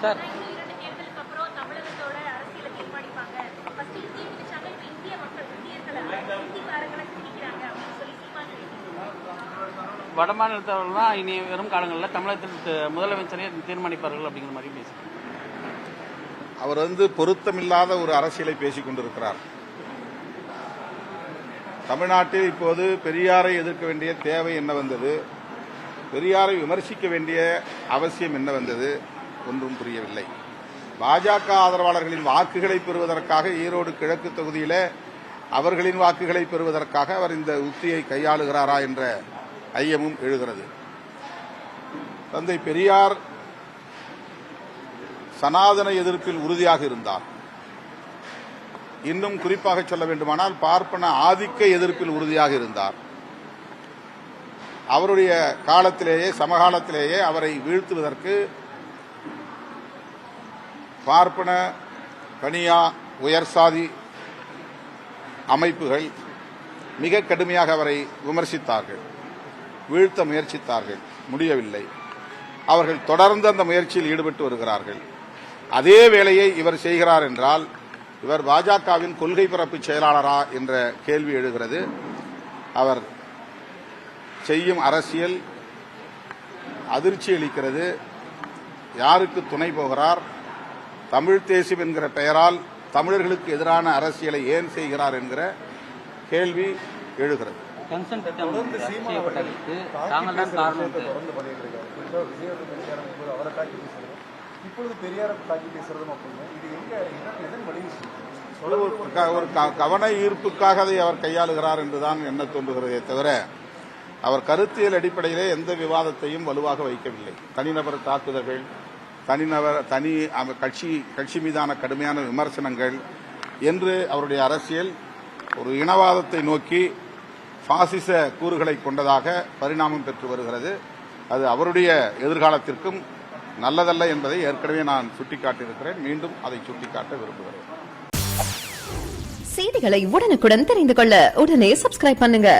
Sir வடமாநிலத்தவர்கள்லாம் இனி வரும் காலங்களில் தமிழகத்தில் முதலமைச்சரே தீர்மானிப்பார்கள் அப்படிங்கிற மாதிரி பேசுகிறார். அவர் பொருத்தமில்லாத ஒரு அரசியலை பேசிக் கொண்டிருக்கிறார். தமிழ்நாட்டில் இப்போது பெரியாரை எதிர்க்க வேண்டிய தேவை என்ன வந்தது, பெரியாரை விமர்சிக்க வேண்டிய அவசியம் என்ன வந்தது, ஒன்றும் புரியவில்லை. பாஜக ஆதரவாளர்களின் வாக்குகளை பெறுவதற்காக ஈரோடு கிழக்கு தொகுதியிலே அவர்களின் வாக்குகளை பெறுவதற்காக அவர் இந்த உத்தியை கையாளுகிறாரா என்ற ஐயமும் எழுகிறது. தந்தை பெரியார் சனாதன எதிர்ப்பில் உறுதியாக இருந்தார். இன்னும் குறிப்பாக சொல்ல வேண்டுமானால் பார்ப்பன ஆதிக்க எதிர்ப்பில் உறுதியாக இருந்தார். அவருடைய காலத்திலேயே சமகாலத்திலேயே அவரை வீழ்த்துவதற்கு பார்ப்பன பனியா உயர்சாதி அமைப்புகள் மிக கடுமையாக அவரை விமர்சித்தார்கள், வீழ்த்த முயற்சித்தார்கள், முடியவில்லை. அவர்கள் தொடர்ந்து அந்த முயற்சியில் ஈடுபட்டு வருகிறார்கள். அதே வேளையை இவர் செய்கிறார் என்றால் இவர் பாஜகவின் கொள்கை பரப்பு செயலாளரா என்ற கேள்வி எழுகிறது. அவர் செய்யும் அரசியல் அதிர்ச்சி அளிக்கிறது. யாருக்கு துணை போகிறார், தமிழ் தேசியம் என்கிற பெயரால் தமிழர்களுக்கு எதிரான அரசியலை ஏன் செய்கிறார் என்கிற கேள்வி எழுகிறது. இப்பொழுது பெரியாரை தாக்கி பேசுறதும் ஒரு கவன ஈர்ப்புக்காக அதை அவர் கையாளுகிறார் என்றுதான் எண்ண தோன்றுகிறதே தவிர அவர் கருத்தியல் அடிப்படையிலே எந்த விவாதத்தையும் வலுவாக வைக்கவில்லை. தனிநபர் தாக்குதல்கள், தனி கட்சி மீதான கடுமையான விமர்சனங்கள் என்று அவருடைய அரசியல் ஒரு இனவாதத்தை நோக்கி பாசிச கூறுகளை கொண்டதாக பரிணாமம் பெற்று வருகிறது. அது அவருடைய எதிர்காலத்திற்கும் நல்லதல்ல என்பதை ஏற்கனவே நான் சுட்டிக்காட்டியிருக்கிறேன். மீண்டும் அதை சுட்டிக்காட்ட விரும்புகிறேன். செய்திகளை உடனுக்குடன் தெரிந்து கொள்ள உடனே சப்ஸ்கிரைப் பண்ணுங்க.